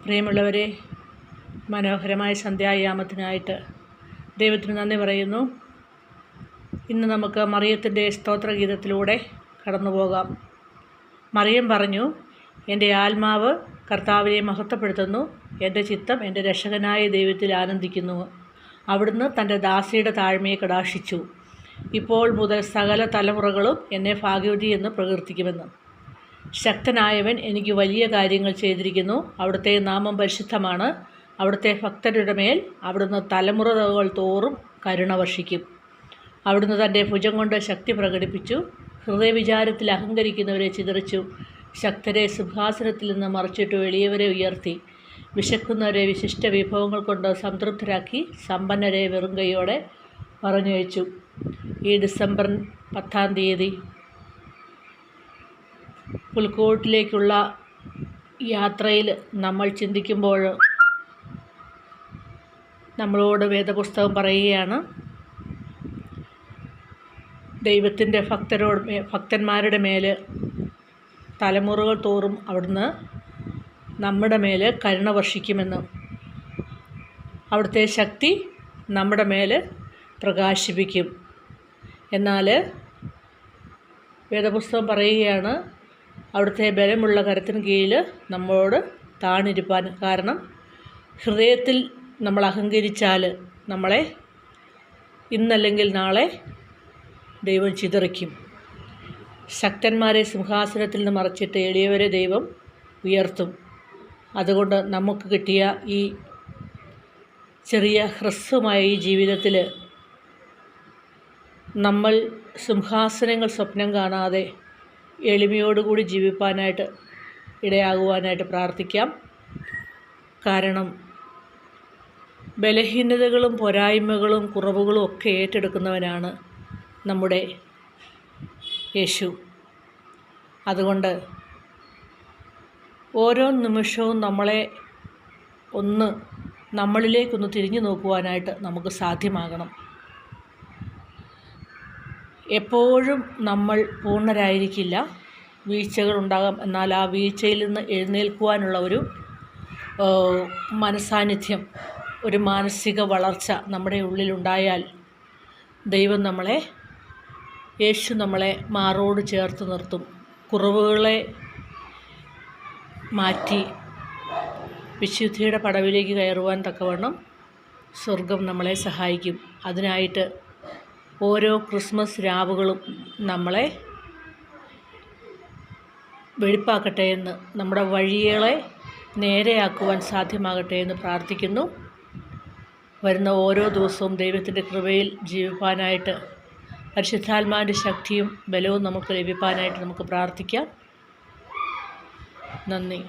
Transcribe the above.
പ്രിയമുള്ളവരെ, മനോഹരമായ സന്ധ്യായാമത്തിനായിട്ട് ദൈവത്തിന് നന്ദി പറയുന്നു. ഇന്ന് നമുക്ക് മറിയത്തിൻ്റെ സ്തോത്രഗീതത്തിലൂടെ കടന്നു പോകാം. മറിയം പറഞ്ഞു, എൻ്റെ ആത്മാവ് കർത്താവിനെ മഹത്വപ്പെടുത്തുന്നു, എൻ്റെ ചിത്തം എൻ്റെ രക്ഷകനായ ദൈവത്തിൽ ആനന്ദിക്കുന്നു. അവിടുന്ന് തൻ്റെ ദാസിയുടെ താഴ്മയെ കടാക്ഷിച്ചു. ഇപ്പോൾ മുതൽ സകല തലമുറകളും എന്നെ ഭാഗ്യവതി എന്ന് പ്രകീർത്തിക്കുമെന്ന്. ശക്തനായവൻ എനിക്ക് വലിയ കാര്യങ്ങൾ ചെയ്തിരിക്കുന്നു. അവിടുത്തെ നാമം പരിശുദ്ധമാണ്. അവിടുത്തെ ഭക്തരുടെ മേൽ അവിടുന്ന് തലമുറകൾ തോറും കരുണ വർഷിക്കും. അവിടുന്ന് തൻ്റെ ഭുജം കൊണ്ട് ശക്തി പ്രകടിപ്പിച്ചു. ഹൃദയവിചാരത്തിൽ അഹങ്കരിക്കുന്നവരെ ചിതറിച്ചു. ശക്തരെ സിംഹാസനത്തിൽ നിന്ന് മറിച്ചിട്ടു. എളിയവരെ ഉയർത്തി. വിശക്കുന്നവരെ വിശിഷ്ട വിഭവങ്ങൾ കൊണ്ട് സംതൃപ്തരാക്കി. സമ്പന്നരെ വെറും കൈയോടെ പറഞ്ഞയച്ചു. ഈ ഡിസംബർ 10 പുൽക്കോട്ടിലേക്കുള്ള യാത്രയിൽ നമ്മൾ ചിന്തിക്കുമ്പോൾ നമ്മളോട് വേദപുസ്തകം പറയുകയാണ്, ദൈവത്തിൻ്റെ ഭക്തന്മാരുടെ മേൽ തലമുറകൾ തോറും അവിടുന്ന് നമ്മുടെ മേൽ കരുണ വർഷിക്കുമെന്ന്. അവിടുത്തെ ശക്തി നമ്മുടെ മേൽ പ്രകാശിപ്പിക്കും. എന്നാൽ വേദപുസ്തകം പറയുകയാണ്, അവിടുത്തെ ബലമുള്ള കരത്തിന് കീഴിൽ നമ്മളോട് താണിരിപ്പാൻ. കാരണം ഹൃദയത്തിൽ നമ്മൾ അഹങ്കരിച്ചാൽ നമ്മളെ ഇന്നല്ലെങ്കിൽ നാളെ ദൈവം ചിതറിക്കും. ശക്തന്മാരെ സിംഹാസനത്തിൽ നിന്ന് മറച്ചിട്ട് എളിയവരെ ദൈവം ഉയർത്തും. അതുകൊണ്ട് നമുക്ക് കിട്ടിയ ഈ ചെറിയ ഹ്രസ്വമായ ഈ ജീവിതത്തിൽ നമ്മൾ സിംഹാസനങ്ങൾ സ്വപ്നം കാണാതെ എളിമയോടുകൂടി ജീവിപ്പാനായിട്ട് ഇടയാകുവാനായിട്ട് പ്രാർത്ഥിക്കാം. കാരണം ബലഹീനതകളും പോരായ്മകളും കുറവുകളും ഒക്കെ ഏറ്റെടുക്കുന്നവനാണ് നമ്മുടെ യേശു. അതുകൊണ്ട് ഓരോ നിമിഷവും നമ്മളിലേക്കൊന്ന് തിരിഞ്ഞു നോക്കുവാനായിട്ട് നമുക്ക് സാധ്യമാകണം. എപ്പോഴും നമ്മൾ പൂർണ്ണരായിരിക്കില്ല, വീഴ്ചകളുണ്ടാകാം. എന്നാൽ ആ വീഴ്ചയിൽ നിന്ന് എഴുന്നേൽക്കുവാനുള്ള ഒരു മനസാന്നിധ്യം, ഒരു മാനസിക വളർച്ച നമ്മുടെ ഉള്ളിലുണ്ടായാൽ യേശു നമ്മളെ മാറോട് ചേർത്ത് നിർത്തും. കുറവുകളെ മാറ്റി വിശുദ്ധിയുടെ പടവിലേക്ക് കയറുവാൻ തക്കവണ്ണം സ്വർഗം നമ്മളെ സഹായിക്കും. അതിനായിട്ട് ഓരോ ക്രിസ്മസ് രാവുകളും നമ്മളെ വെളിപ്പാക്കട്ടെ എന്ന്, നമ്മുടെ വഴികളെ നേരെയാക്കുവാൻ സാധ്യമാകട്ടെ എന്ന് പ്രാർത്ഥിക്കുന്നു. വരുന്ന ഓരോ ദിവസവും ദൈവത്തിൻ്റെ കൃപയിൽ ജീവിപ്പാനായിട്ട് പരിശുദ്ധാത്മാവിൻ്റെ ശക്തിയും ബലവും നമുക്ക് ലഭിക്കാനായിട്ട് നമുക്ക് പ്രാർത്ഥിക്കാം. നന്ദി.